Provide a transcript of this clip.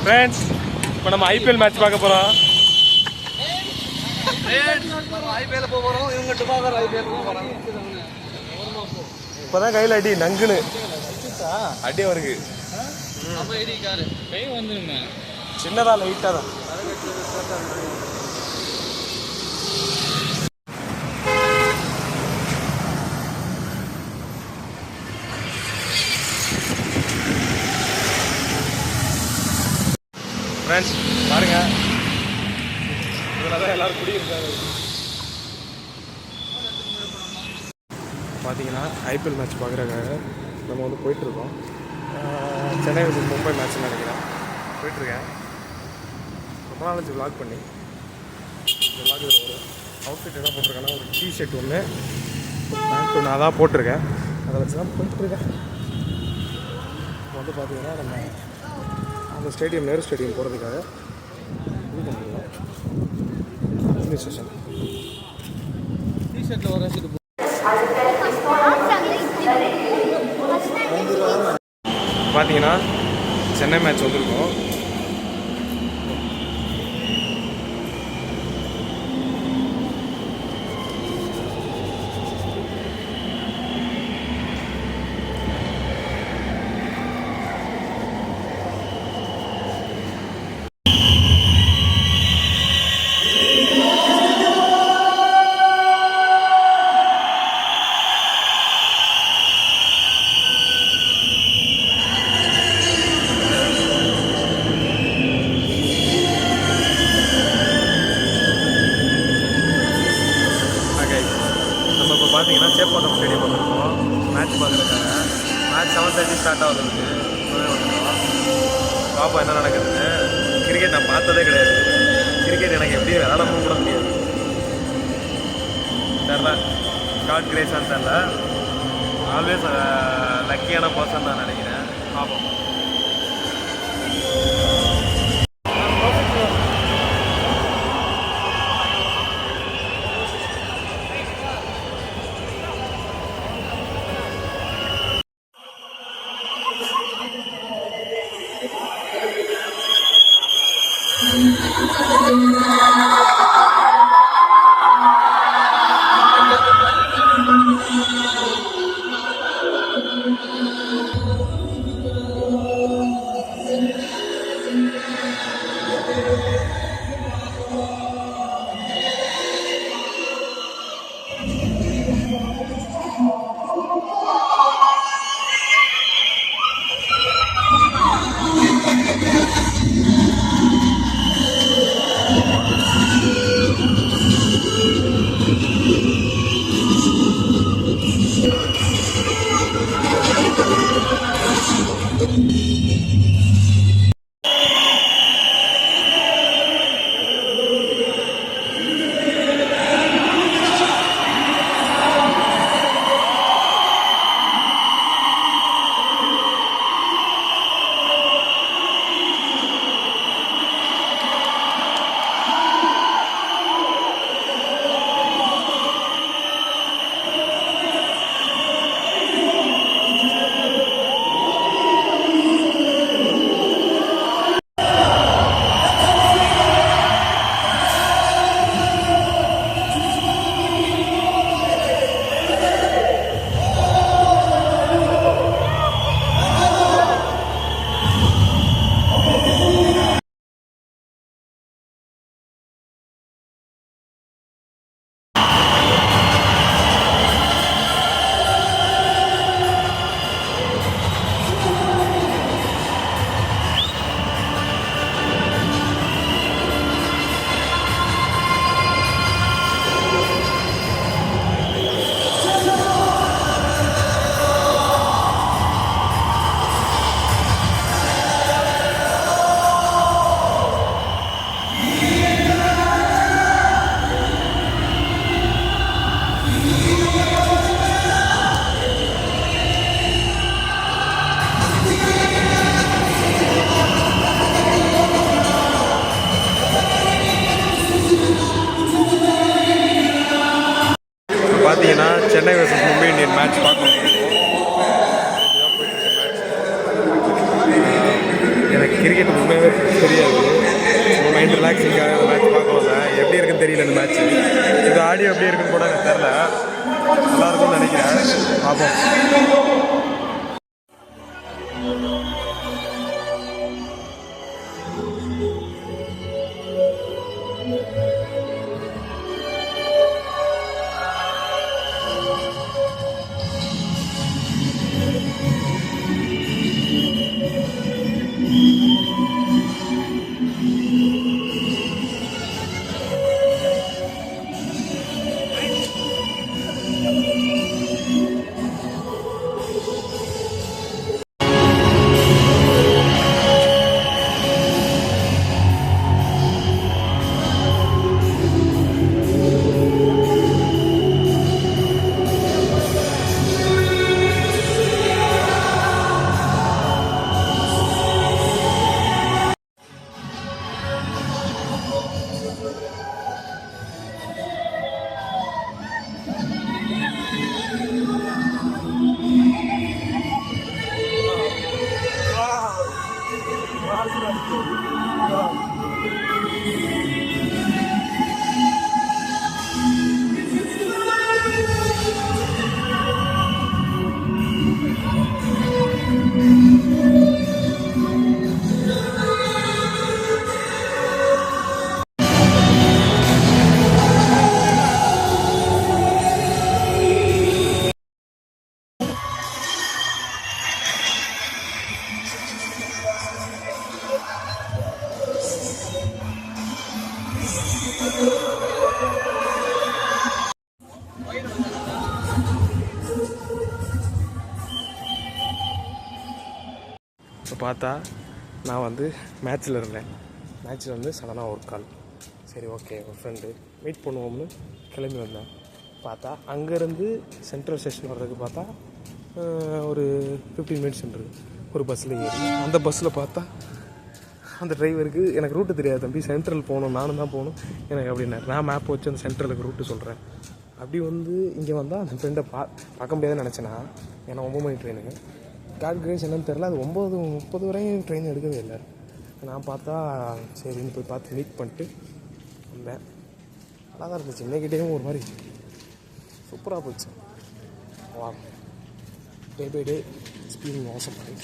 Friends இப்போ நம்ம IPL match பார்க்க போகிறோம். இப்போதான் கையில் அடி நங்குன்னு அடி அவருக்கு சின்னதா லைட்டாக தான். ஃப்ரெண்ட்ஸ் பாருங்க, இதில் தான் எல்லோரும் குடியிருக்காங்க. பார்த்தீங்கன்னா ஐபிஎல் மேட்ச் பார்க்குறதுக்காக நம்ம வந்து போயிட்டுருக்கோம். சென்னை வர்சஸ் மும்பை மேட்ச்னு நினைக்கிறேன். போயிட்டுருக்கேன். ரொம்ப நாளைக்கு விளாக் பண்ணி இந்த விளாக் ஒரு அவுட்ஃபிட் என்ன போட்டிருக்கேன்னா ஒரு டிஷர்ட் ஒன்று, பேண்ட் ஒன்று அதான் போட்டிருக்கேன். அதை வச்சு தான் போயிட்டுருக்கேன். இப்போ வந்து பார்த்தீங்கன்னா நம்ம அந்த ஸ்டேடியம் நேரு ஸ்டேடியம் போகிறதுக்காக இது பண்ணிக்கலாம். ரயில்வே ஸ்டேஷன் டிஷர்ட்டில் வர பார்த்தீங்கன்னா சென்னை மேட்ச் வந்திருக்கோம். பார்த்தீங்கன்னா சேப்பாக்கம் ஸ்டேடியம் வந்துருக்கோம் மேட்ச் பார்க்குறதுக்காக. மேட்ச் 7:30 ஸ்டார்ட் ஆகுதுக்கு வந்துருக்கோம். பாப்பா என்ன நடக்குதுன்னு. கிரிக்கெட் நான் பார்த்ததே கிடையாது. கிரிக்கெட் எனக்கு எப்படி விளாடவும் கூட முடியாது. தெரில, காட் கிரேஸான்னு தெரில. ஆல்வேஸ் லக்கியான பர்சன் நான் நினைக்கிறேன். பார்ப்போம். இருக்குன்னு உண்மையாகவே தெரியாது. நம்ம மைண்ட் ரிலாக்ஸிங்காக இந்த மேட்ச் பார்க்கல. எப்படி இருக்குன்னு தெரியல இந்த மேட்ச்சு. இது ஆடியோ எப்படி இருக்குன்னு கூட எனக்கு தெரில. நல்லாயிருக்கும்னு நினைக்கிறேன். பார்ப்போம். இப்போ பார்த்தா நான் வந்து மேட்ச்சில் இருந்தேன். மேட்ச்சில் வந்து சடனாக ஒரு கால். சரி ஓகே ஒரு ஃப்ரெண்டு மீட் பண்ணுவோம்னு கிளம்பி வந்தேன். பார்த்தா அங்கேருந்து சென்ட்ரல் ஸ்டேஷன் வர்றதுக்கு பார்த்தா ஒரு 15 மினிட்ஸ் இருக்குது. ஒரு பஸ்ஸில் ஏறி அந்த பஸ்ஸில் பார்த்தா அந்த டிரைவருக்கு எனக்கு ரூட்டு தெரியாது தம்பி, சென்ட்ரல் போகணும், நானும் தான் போகணும் எனக்கு அப்படின்னாரு. நான் மேப் வச்சு அந்த சென்ட்ரலுக்கு ரூட்டு சொல்கிறேன். அப்படி வந்து இங்கே வந்தால் அந்த ஃப்ரெண்டை பார்க்க முடியாதுன்னு நினச்சேன்னா. ஏன்னா 9 மணி ட்ரெயினுக்கு காட் கிரேஸ் என்னன்னு தெரில. அது 9:30 வரையும் ட்ரெயின் எடுக்கவே இல்லை. நான் பார்த்தா சரின்னு போய் பார்த்து மீட் பண்ணிட்டு வந்தேன். நல்லா தான் இருந்துச்சு. இன்னைக்கிட்டேயும் ஒரு மாதிரி சூப்பராக போச்சு. வா டே பை டே ஸ்பீடிங் மோசம் பண்ணி